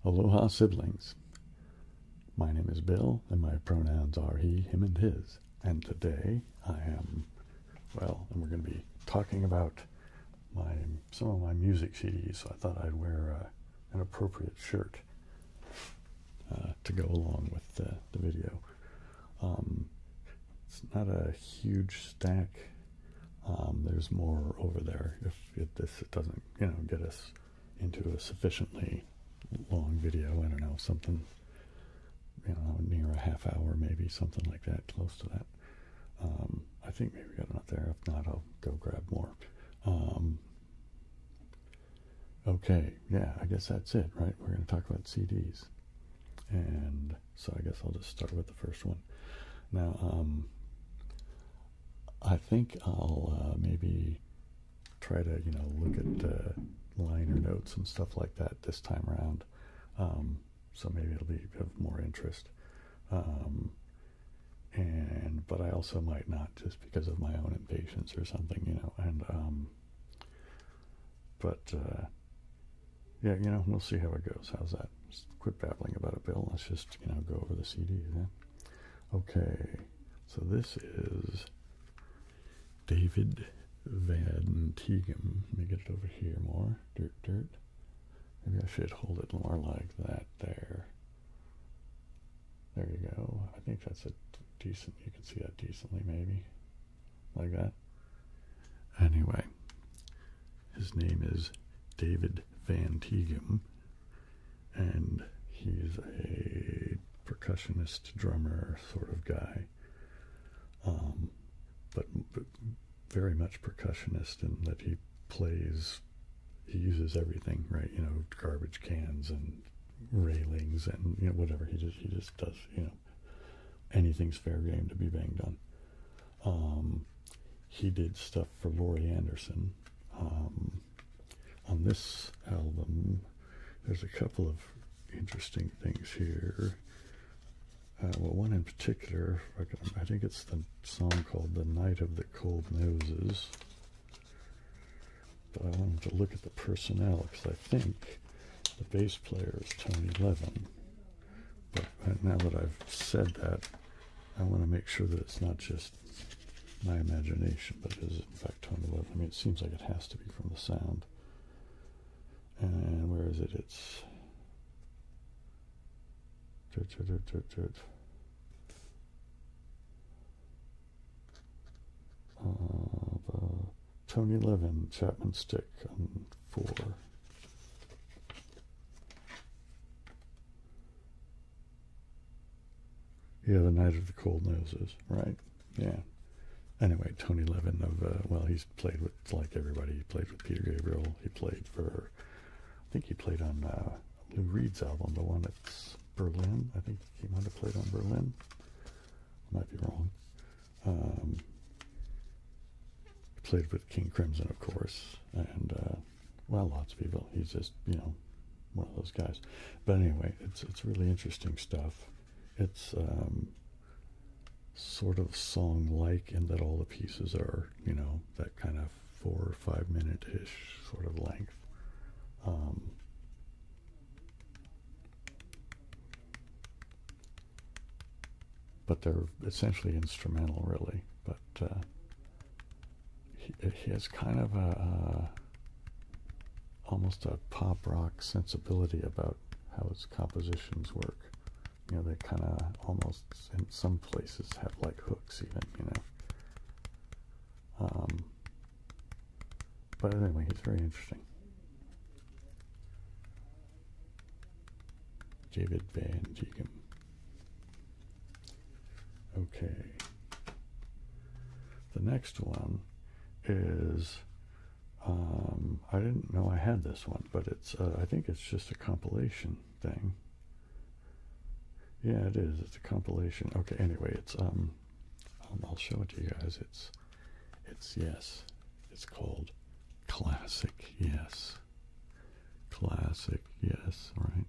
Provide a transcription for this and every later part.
Aloha, siblings. My name is Bill, and my pronouns are he, him, and his. And today I am, well, and we're going to be talking about some of my music CDs, so I thought I'd wear an appropriate shirt to go along with the video. It's not a huge stack. There's more over there if it doesn't, get us into a sufficiently long video. I don't know, something, near a half hour, maybe something like that, close to that. I think maybe we got enough there. If not, I'll go grab more. Okay, yeah, I guess that's it, right? We're going to talk about CDs. And so I guess I'll just start with the first one. Now, I think I'll maybe try to, look at liner notes and stuff like that this time around. So maybe it'll be of more interest. But I also might not, just because of my own impatience or something, yeah, we'll see how it goes. How's that? Just quit babbling about it, Bill. Let's just, go over the CDs, yeah? Okay, so this is David Van Tighem. Let me get it over here more. Dirt. Maybe I should hold it more like that there. There you go. I think that's a decent, you can see that decently maybe. Like that. Anyway, his name is David Van Tighem, and he's a percussionist, drummer sort of guy, but very much percussionist in that he uses everything, right? Garbage cans and railings and whatever. He just does, anything's fair game to be banged on. He did stuff for Laurie Anderson. On this album, there's a couple of interesting things here. Well, one in particular, I think it's the song called "The Night of the Cold Noses." But I wanted to look at the personnel, because I think the bass player is Tony Levin. But now that I've said that, I want to make sure that it's not just my imagination, but it is in fact Tony Levin. I mean, it seems like it has to be from the sound. And where is it? It's Tony Levin, Chapman Stick on 4. Yeah, The Night of the Cold Noses, right? Yeah. Anyway, Tony Levin he's played with, like everybody, he played with Peter Gabriel. He played for, I think he played on Lou Reed's album, the one that's Berlin. I think he might have played on Berlin. I might be wrong. Played with King Crimson, of course, and lots of people. He's just, one of those guys. But anyway, it's really interesting stuff. It's sort of song-like in that all the pieces are, that kind of 4 or 5 minute-ish sort of length. But they're essentially instrumental, really. But he has kind of almost a pop rock sensibility about how his compositions work. They kind of almost, in some places, have like hooks even, But anyway, he's very interesting. David Van Tighem. Okay. The next one is, I didn't know I had this one, but it's, I think it's just a compilation thing. Yeah, it is. It's a compilation. Okay, anyway, it's, I'll show it to you guys. It's Yes. It's called Classic Yes. Classic Yes, right?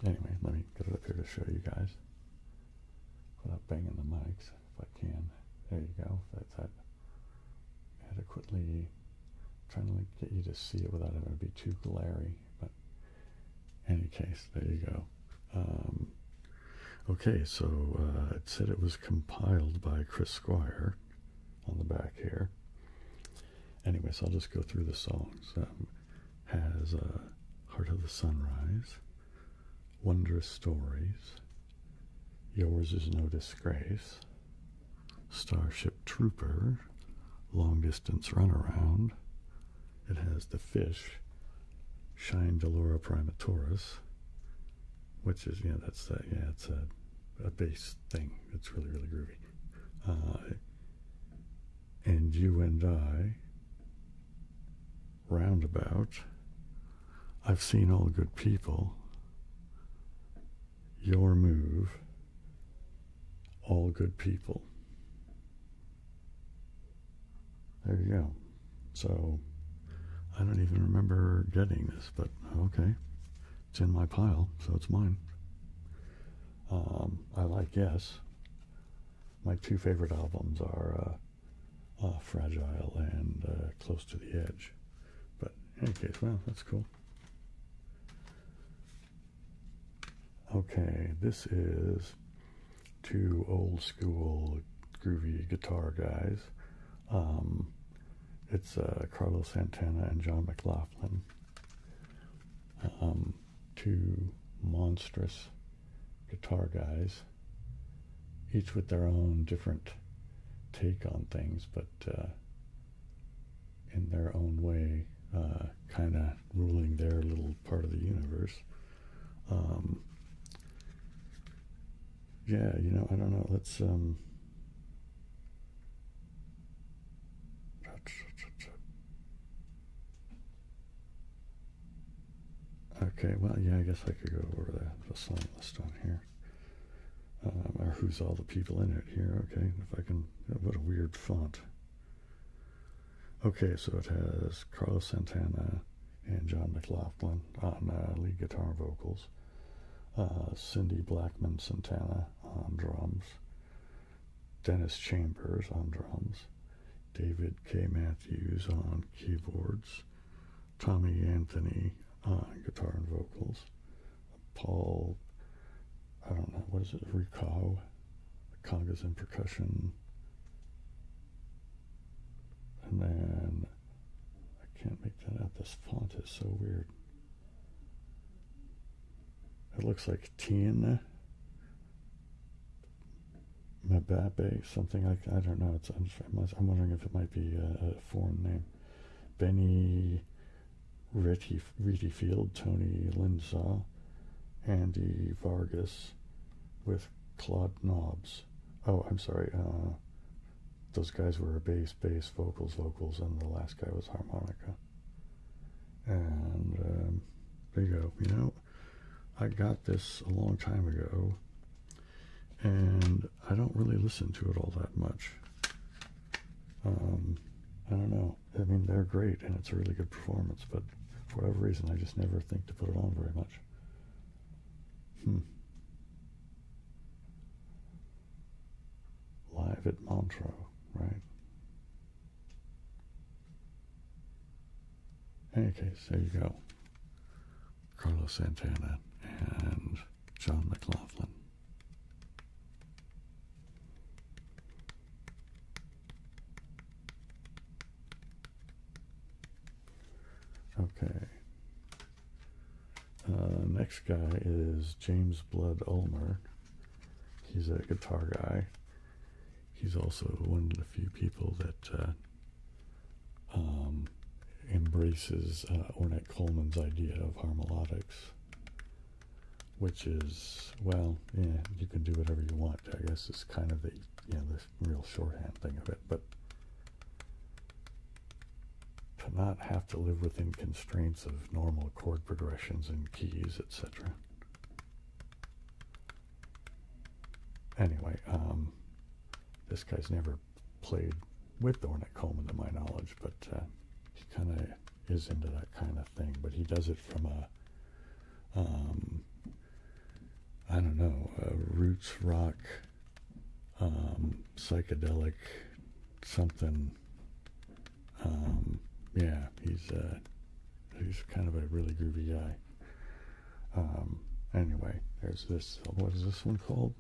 Anyway, let me get it up here to show you guys without banging the mics, if I can. There you go. That's that adequately trying to get you to see it without having to be too glary. But in any case, there you go. Okay, so it said it was compiled by Chris Squire on the back here. Anyways, I'll just go through the songs. Has Heart of the Sunrise, Wondrous Stories, Yours Is No Disgrace, Starship Trooper, Long Distance Runaround. It has The Fish, Shine Delora Primatoris, which is, that's that, it's a bass thing. It's really, really groovy. And You and I, Roundabout, I've Seen All Good People, Your Move, All Good People. There you go. So, I don't even remember getting this, but okay. It's in my pile, so it's mine. I like Yes. My two favorite albums are Fragile and Close to the Edge. But in any case, well, that's cool. Okay, this is two old school groovy guitar guys. It's Carlos Santana and John McLaughlin. Two monstrous guitar guys, each with their own different take on things, but in their own way, kind of ruling their little part of the universe. Yeah, I don't know, let's okay, well, yeah, I guess I could go over the song list on here. Or who's all the people in it here, okay, if I can, what a weird font. Okay, so it has Carlos Santana and John McLaughlin on lead guitar and vocals, Cindy Blackman Santana on drums, Dennis Chambers on drums, David K. Matthews on keyboards, Tommy Anthony on guitar and vocals, Paul, I don't know, what is it, Rico, congas and percussion, and then, I can't make that out, this font is so weird. It looks like Tien Mababe, something like, I don't know, I'm wondering if it might be a foreign name. Benny Rittyfield, Tony Lindsay, Andy Vargas with Claude Knobs. Oh, I'm sorry, those guys were bass, vocals, and the last guy was harmonica. And there you go. I got this a long time ago, and I don't really listen to it all that much. I don't know. I mean, they're great, and it's a really good performance, but for whatever reason, I just never think to put it on very much. Live at Montreux, right? In any case, there you go. Carlos Santana and John McLaughlin. Okay. Next guy is James Blood Ulmer. He's a guitar guy. He's also one of the few people that embraces Ornette Coleman's idea of harmonics, which is, well, yeah, you can do whatever you want. I guess it's kind of the real shorthand thing of it, but to not have to live within constraints of normal chord progressions and keys, etc. Anyway, this guy's never played with Ornette Coleman to my knowledge, but he kind of is into that kind of thing. But he does it from a, I don't know, a roots rock, psychedelic something yeah, he's kind of a really groovy guy. Anyway, there's this. What is this one called?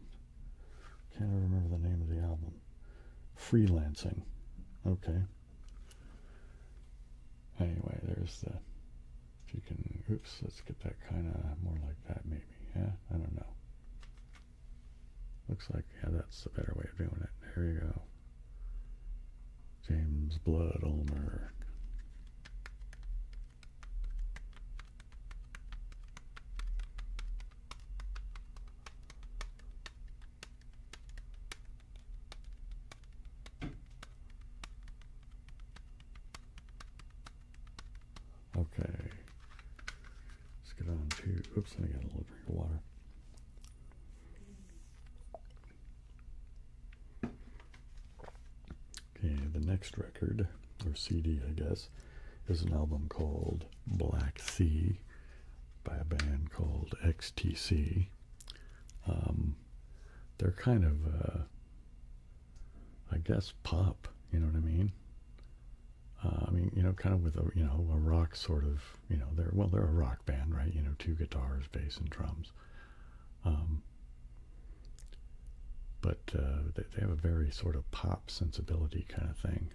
Can't remember the name of the album. Freelancing. Okay. Anyway, there's the. If you can. Oops. Let's get that kind of more like that, maybe. Yeah. I don't know. Looks like, yeah, that's the better way of doing it. There you go. James Blood Ulmer. Okay. Let's get on to, oops, I got a little drink of water. Okay, the next record, or CD, I guess, is an album called Black Sea by a band called XTC. They're kind of, I guess, pop, you know what I mean? You know, kind of with a, you know, a rock sort of, you know, they're a rock band, right? You know, 2 guitars, bass, and drums. But they have a very sort of pop sensibility kind of thing.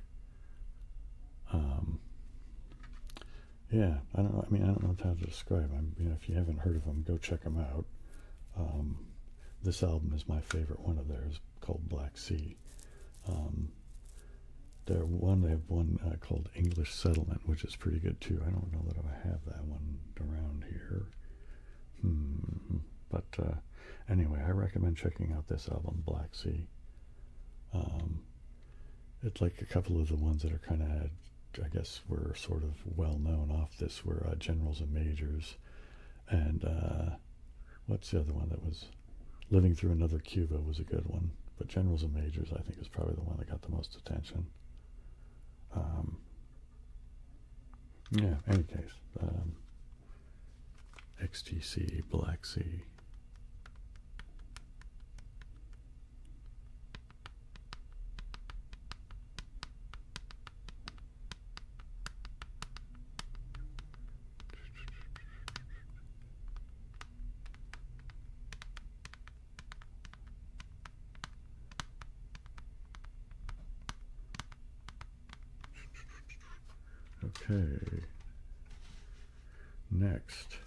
Yeah, I don't know. I mean, I don't know how to describe them. You know, if you haven't heard of them, go check them out. This album is my favorite one of theirs, called Black Sea. They have one called English Settlement, which is pretty good too. I don't know that I have that one around here. But anyway, I recommend checking out this album, Black Sea. It's like a couple of the ones that are kind of, I guess, were sort of well known off this were Generals and Majors, and what's the other one that was Living Through Another Cuba was a good one. But Generals and Majors, I think, is probably the one that got the most attention. Yeah, any case, XTC, Black Sea. Okay, next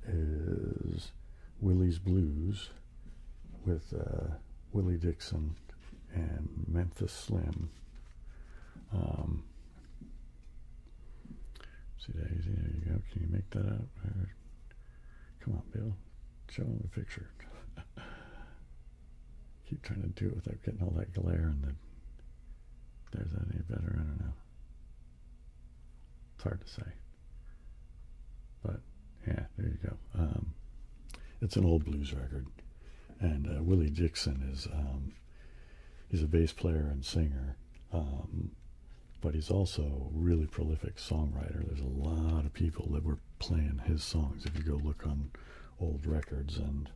is Willie's Blues with Willie Dixon and Memphis Slim. See, Daisy, there you go. Can you make that out? Come on, Bill. Show him the picture. Keep trying to do it without getting all that glare and there's that any better? I don't know. It's hard to say, but yeah, there you go. It's an old blues record, and Willie Dixon is he's a bass player and singer, but he's also a really prolific songwriter. There's a lot of people that were playing his songs. If you go look on old records and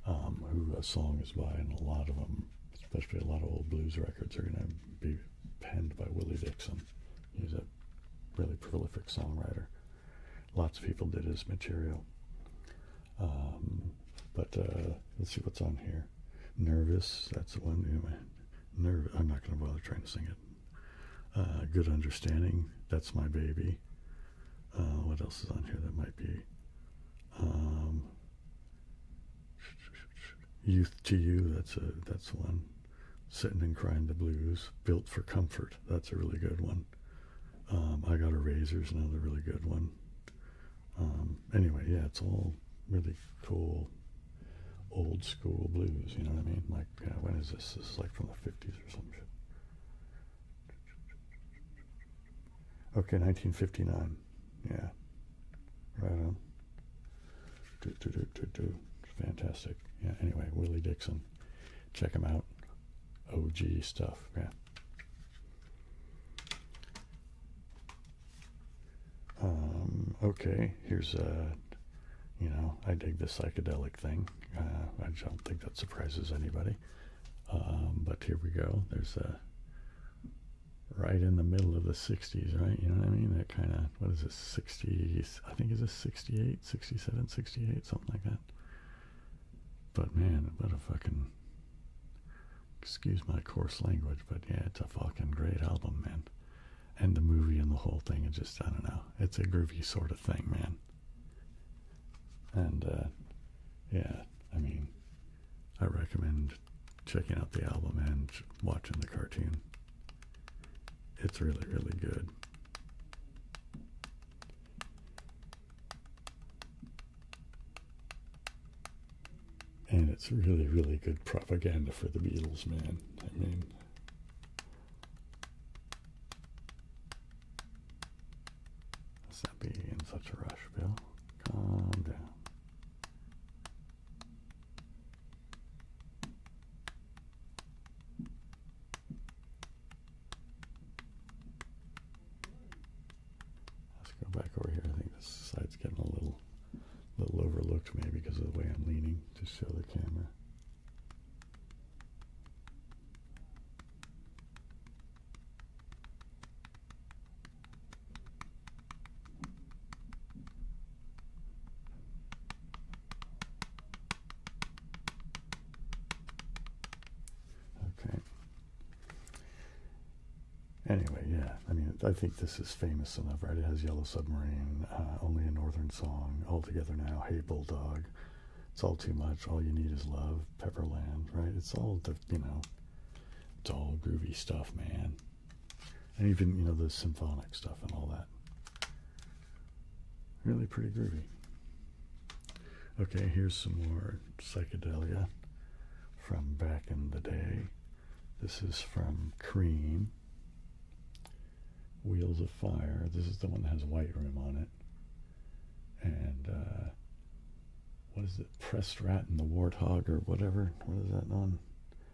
who a song is by, and a lot of them, especially a lot of old blues records, are going to be penned by Willie Dixon. He's a really prolific songwriter. Lots of people did his material. But let's see what's on here. Nervous, that's the one. I'm not going to bother trying to sing it. Good Understanding, That's My Baby. What else is on here that might be? Youth to You, that's one. Sitting and Crying the Blues. Built for Comfort, that's a really good one. I Got a Razor's another really good one. Anyway, yeah, it's all really cool old school blues, you know what I mean? Like, when is this? This is like from the 50s or some shit. Okay, 1959. Yeah. Right on. Fantastic. Yeah, anyway, Willie Dixon. Check him out. OG stuff, yeah. Okay, here's you know, I dig the psychedelic thing. I don't think that surprises anybody. But here we go. There's right in the middle of the 60s, right? You know what I mean? That kind of, what is this, 60s, I think, is this 68, 67, 68, something like that. But man, what a fucking, excuse my coarse language, but yeah, it's a fucking great album, man. And the movie and the whole thing, it just, I don't know, it's a groovy sort of thing, man. And yeah, I mean, I recommend checking out the album and watching the cartoon. It's really, really good. And it's really, really good propaganda for the Beatles, man. I mean, let's not be in such a rush, Bill. Calm down. Let's go back over here. I think this side's getting a little overlooked, maybe because of the way I'm leaning to show the camera. Okay. Anyway, yeah, I mean, I think this is famous enough, right? It has Yellow Submarine, Only a Northern Song, All Together Now, Hey Bulldog, It's All Too Much, All You Need Is Love, Pepperland, right? It's all, you know, it's all groovy stuff, man. And even, you know, the symphonic stuff and all that. Really pretty groovy. Okay, here's some more psychedelia from back in the day. This is from Cream. Wheels of Fire. This is the one that has White Room on it. And what is it? Pressed Rat and the Warthog or whatever. What is that on?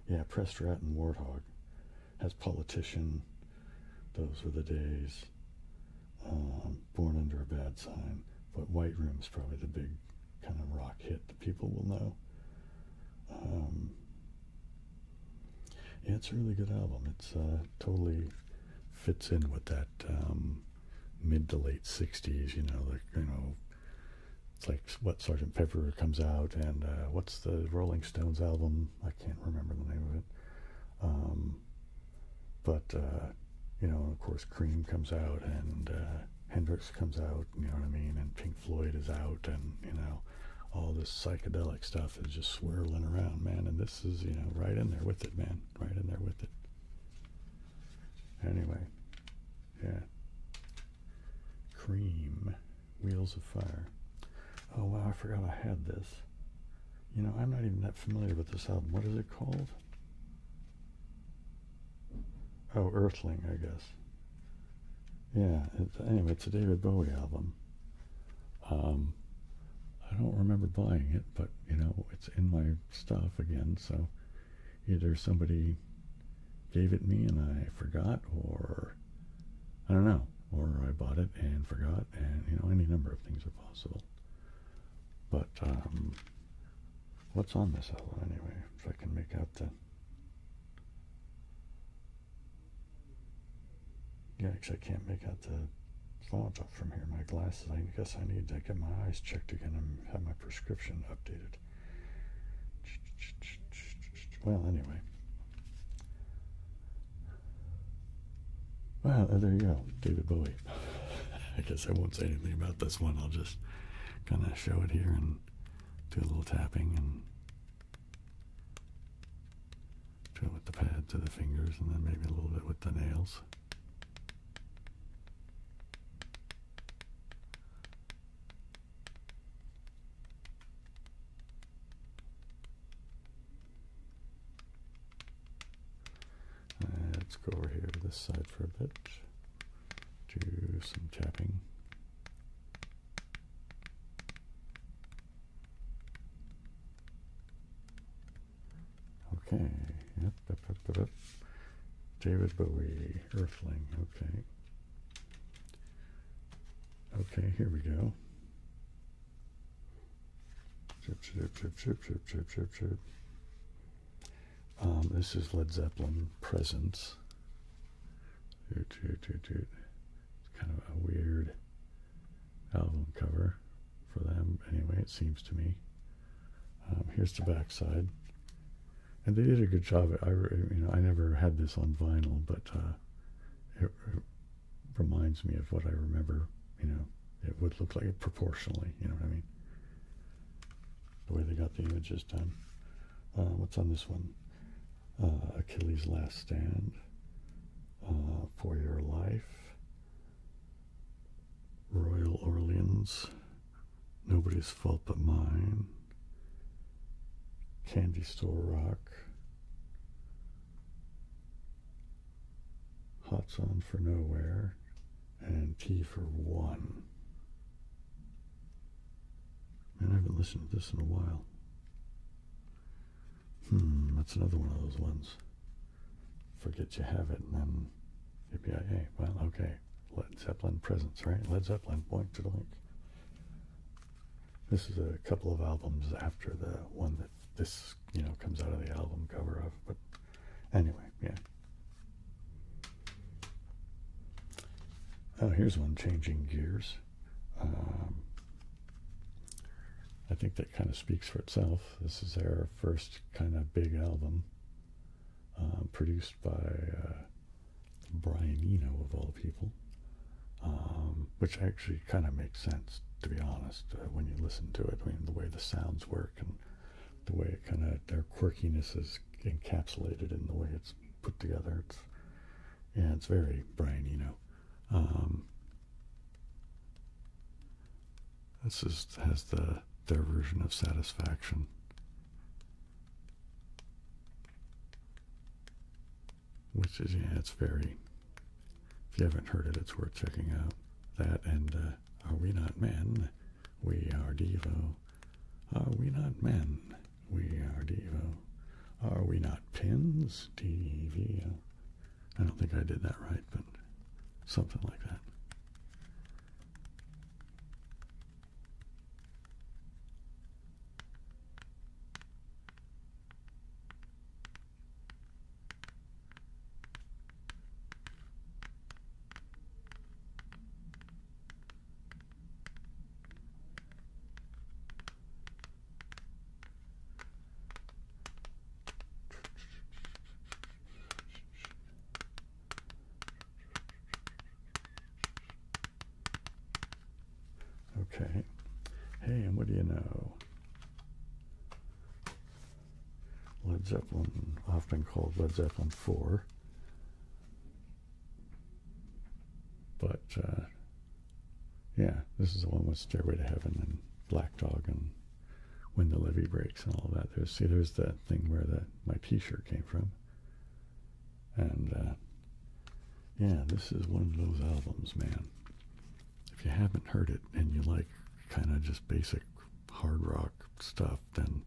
Yeah, Pressed Rat and Warthog. Has Politician. Those were the days. Born Under a Bad Sign. But White Room is probably the big kind of rock hit that people will know. Yeah, it's a really good album. It's totally fits in with that mid to late 60s, you know, like, you know, it's like what Sgt. Pepper comes out, and what's the Rolling Stones album? I can't remember the name of it. But you know, of course, Cream comes out, and Hendrix comes out, you know what I mean, and Pink Floyd is out, and, you know, all this psychedelic stuff is just swirling around, man, and this is, you know, right in there with it, man, right in there with it. Anyway, yeah. Cream, Wheels of Fire. Oh, wow, I forgot I had this. You know, I'm not even that familiar with this album. What is it called? Oh, Earthling, I guess. Yeah, anyway, it's a David Bowie album. I don't remember buying it, but, you know, it's in my stuff again, so either somebody gave it me and I forgot, or I don't know, or I bought it and forgot, and, you know, any number of things are possible. But what's on this album anyway? If I can make out the, yeah, because I can't make out the font up from here. My glasses, I guess I need to get my eyes checked again and have my prescription updated. Well, anyway. Well, there you go, David Bowie. I guess I won't say anything about this one. I'll just kind of show it here and do a little tapping and do it with the pad to the fingers, and then maybe a little bit with the nails. Let's go over here to this side for a bit. Do some tapping. Okay. Yep. David Bowie, Earthling. Okay. Okay, here we go. Chip. This is Led Zeppelin, Presence. It's kind of a weird album cover for them. Anyway, it seems to me. Here's the back side. And they did a good job. I never had this on vinyl, but it reminds me of what I remember. It would look like it proportionally. You know what I mean? The way they got the images done. What's on this one? Achilles' Last Stand. For Your Life. Royal Orleans. Nobody's Fault But Mine. Candy Store Rock. Hot Song for Nowhere. And Tea for One. Man, I haven't listened to this in a while. That's another one of those ones. Forget You Have It, and then APIA. Well, okay. Led Zeppelin Presence, right? Led Zeppelin, point to the link. This is a couple of albums after the one that this, comes out of the album cover of. But anyway, yeah. Oh, here's one, Changing Gears. I think that kind of speaks for itself. This is their first kind of big album, produced by Brian Eno, of all people, which actually kind of makes sense, to be honest, when you listen to it. I mean, the way the sounds work and the way it kind of, their quirkiness is encapsulated in the way it's put together. It's very Brian Eno. This has their version of Satisfaction. Which is, it's very, if you haven't heard it, it's worth checking out. That and Are We Not Men? We Are Devo. Are we not men? We are Devo. Are we not pins? Devo. I don't think I did that right, but something like that. Okay. Hey, and what do you know? Led Zeppelin, often called Led Zeppelin 4. But, yeah, this is the one with Stairway to Heaven and Black Dog and When the Levee Breaks and all that. There's that thing where my t-shirt came from. And, yeah, this is one of those albums, man. If you haven't heard it and you like kind of just basic hard rock stuff, then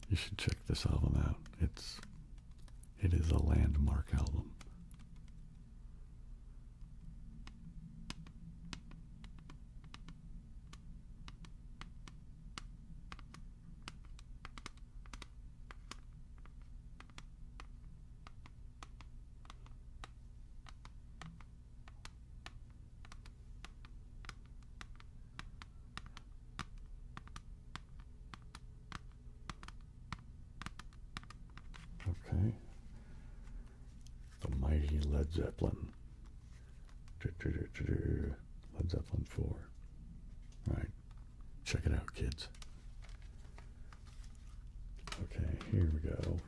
you should check this album out. It is a landmark album. Okay. The mighty Led Zeppelin. Led Zeppelin 4. All right. Check it out, kids. Okay, here we go.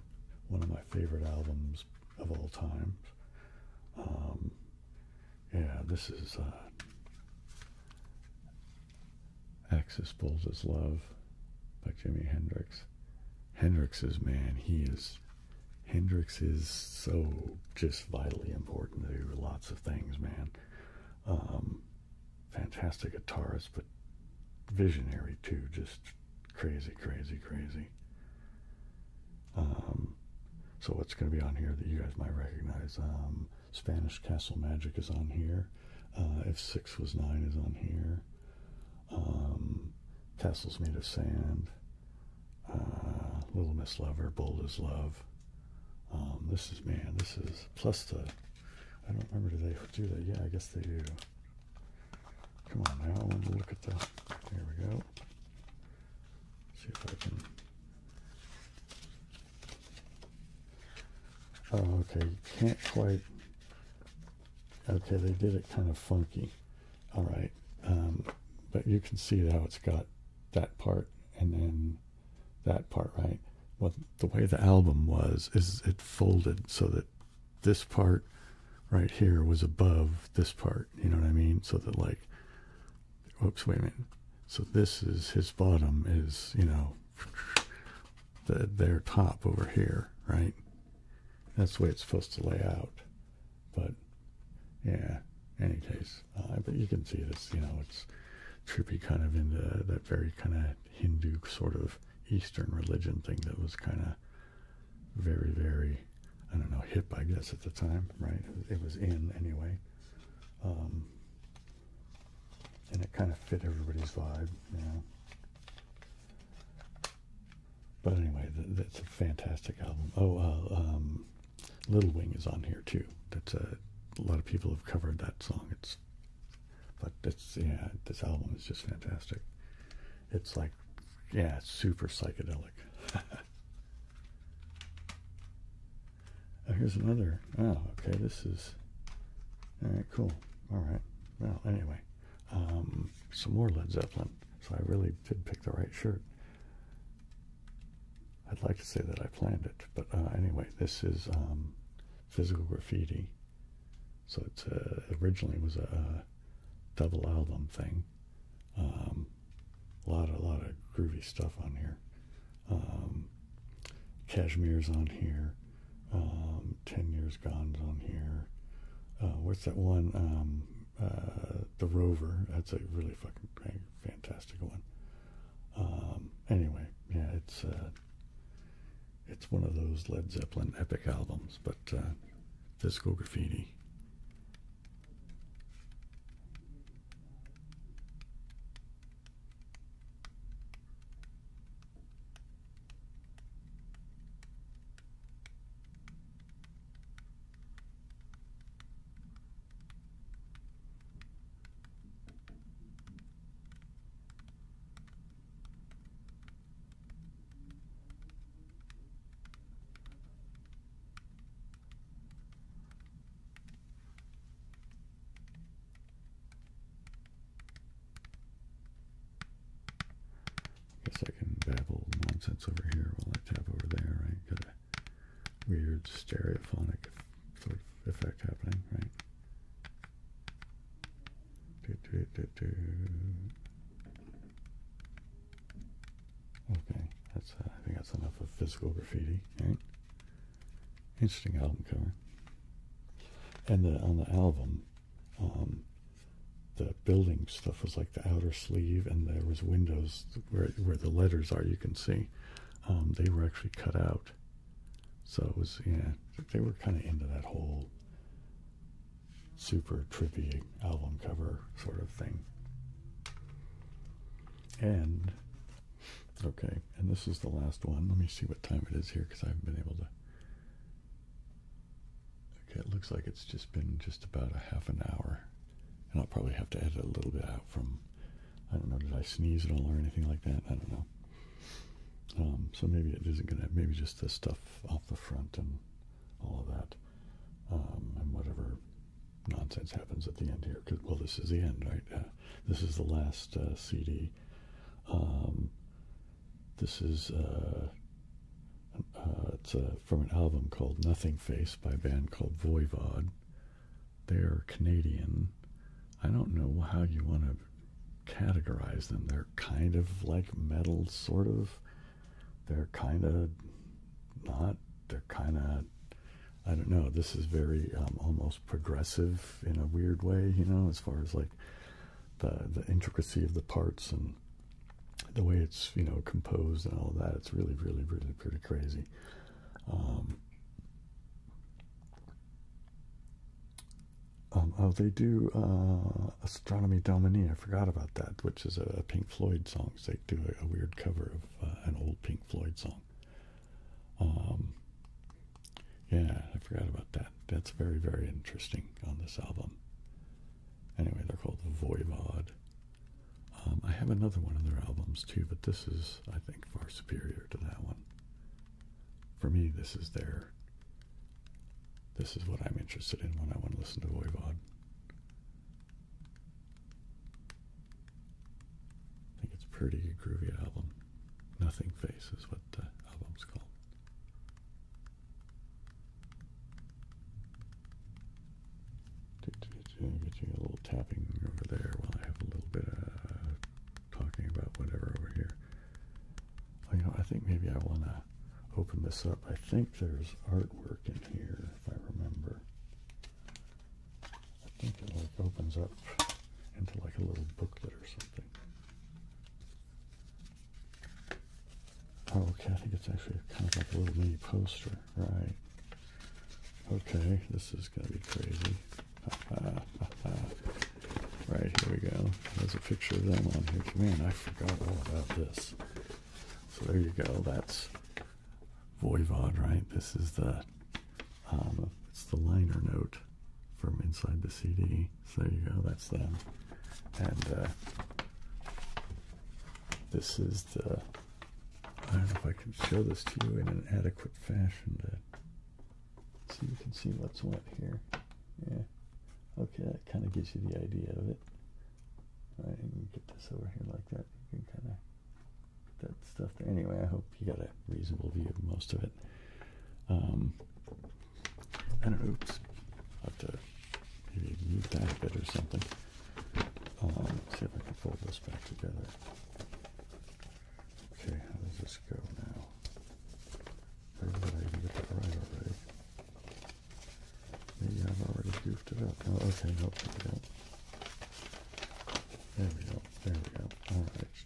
One of my favorite albums of all time. Yeah, this is Axis Bulls' Love by Jimi Hendrix. Hendrix is so just vitally important to lots of things, man. Fantastic guitarist, but visionary too, just crazy. So what's going to be on here that you guys might recognize? Spanish Castle Magic is on here. If 6 Was 9 is on here. Castles Made of Sand. Little Miss Lover, Bold as Love. This is plus I don't remember, do they do that? Yeah, I guess they do. Come on now, I want to look at the, there we go. See if I can, oh, okay, you can't quite, okay, they did it kind of funky. All right, but you can see how it's got that part and then that part, right? Well, the way the album was is it folded so that this part right here was above this part, you know what I mean? So that, like, whoops, wait a minute. So this is his bottom is, you know, their top over here, right? That's the way it's supposed to lay out. But yeah, any case, but you can see this, you know, it's trippy kind of into that very kind of Hindu sort of Eastern religion thing that was kind of very, very, I don't know, hip, I guess, at the time, right? It was in anyway. And it kind of fit everybody's vibe, you know. But anyway, that's a fantastic album. Oh, Little Wing is on here too. That's a lot of people have covered that song. But yeah, this album is just fantastic. It's like, yeah, it's super psychedelic. Here's another. Oh, okay, this is, all right, cool. All right. Well, anyway, some more Led Zeppelin. So I really did pick the right shirt. I'd like to say that I planned it, but anyway, this is Physical Graffiti. So it's originally was a double album thing. A lot of groovy stuff on here. Cashmere's on here. 10 Years Gone's on here. What's that one? The Rover. That's a really fucking fantastic one. Anyway, yeah, it's one of those Led Zeppelin epic albums, but Physical Graffiti. Guess I can babble nonsense over here while I tap over there, right? Got a weird stereophonic sort of effect happening, right? Okay, that's I think that's enough of Physical Graffiti, right? Interesting album cover. And on the album, the building stuff was like the outer sleeve, and there was windows where the letters are, you can see. They were actually cut out. So it was, yeah, they were kind of into that whole super trippy album cover sort of thing. And, okay, and this is the last one. Let me see what time it is here, because I haven't been able to. Okay, it looks like it's just been just about a half an hour. And I'll probably have to edit a little bit out from, I don't know, did I sneeze at all or anything like that? I don't know. So maybe it isn't going to, maybe just the stuff off the front and all of that. And whatever nonsense happens at the end here. Cause, well, this is the end, right? This is the last CD. This is, it's from an album called Nothing Face by a band called Voivod. They're Canadian. I don't know how you want to categorize them. They're kind of like metal, sort of. They're kind of not. They're kind of, I don't know. This is very almost progressive in a weird way, you know, as far as like the intricacy of the parts and the way it's, you know, composed and all that. It's really, really, really pretty crazy. Oh, they do Astronomy Domini. I forgot about that, which is a Pink Floyd song. So they do a weird cover of an old Pink Floyd song. Yeah, I forgot about that. That's very, very interesting on this album. Anyway, they're called Voivod. I have another one of their albums too, but this is, I think, far superior to that one. For me, this is what I'm interested in when I want to listen to Voivod. I think it's a pretty groovy album. Nothing Face is what the album's called. Get you a little tapping over there while I have a little bit of talking about whatever over here. Oh, you know, I think maybe I want to open this up. I think there's artwork in here, if I remember. I think it like opens up into like a little booklet or something. Oh, okay, I think it's actually kind of like a little mini poster, right? Okay, this is going to be crazy. Right, here we go. There's a picture of them on here. Man, I forgot all about this. So there you go. That's Voivod, right? This is the it's the liner note from inside the CD. So there you go. That's them. And this is the. I don't know if I can show this to you in an adequate fashion to so you can see what's what here. Yeah. Okay, that kind of gives you the idea of it. Right, and you get this over here like that. You can kind of put that stuff there. Anyway, I hope you got a reasonable view of most of it. I don't know. Oops. I'll have to maybe move that a bit or something. Let's see if I can fold this back together. Okay, how does this go now? Or did I even get that right already? Maybe I've already goofed it up. Oh, okay, nope, there we go. There we go, there we go. All right.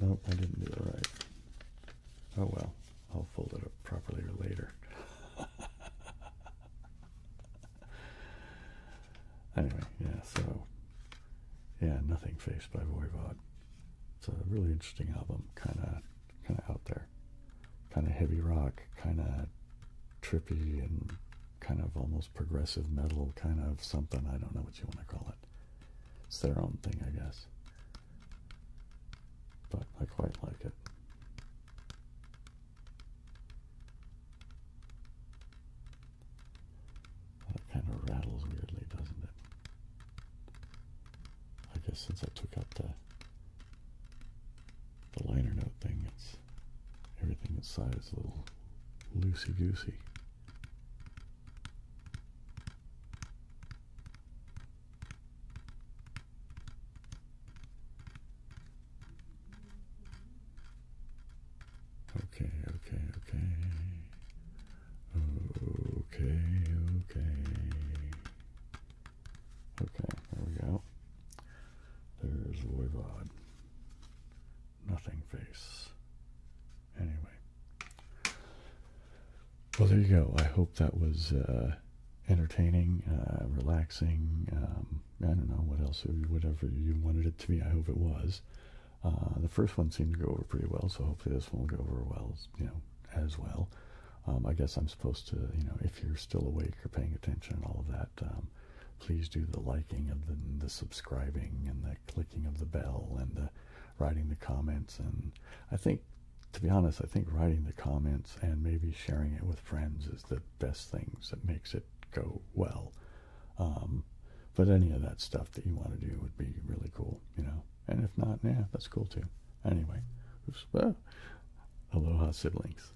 Nope, I didn't do it right. Oh well, I'll fold it up properly later. Anyway, yeah, so, yeah, Nothing Face by Voivod. It's a really interesting album, kind of out there. Kind of heavy rock, kind of trippy and kind of almost progressive metal, kind of something. I don't know what you want to call it. It's their own thing, I guess. But I quite like it. That kind of rattles weirdly, doesn't it? I guess since I took out the liner note thing, it's everything inside is a little loosey-goosey. Okay. Okay, there we go. There's Voivod. Nothing Face. Anyway. Well, there you go. I hope that was entertaining, relaxing. I don't know what else, whatever you wanted it to be, I hope it was. The first one seemed to go over pretty well, so hopefully this one will go over well, as well. I guess I'm supposed to, if you're still awake or paying attention and all of that, please do the liking of the subscribing and the clicking of the bell and the writing the comments. And I think, to be honest, I think writing the comments and maybe sharing it with friends is the best things that makes it go well. But any of that stuff that you want to do would be really cool, And if not, yeah, that's cool too. Anyway, aloha siblings.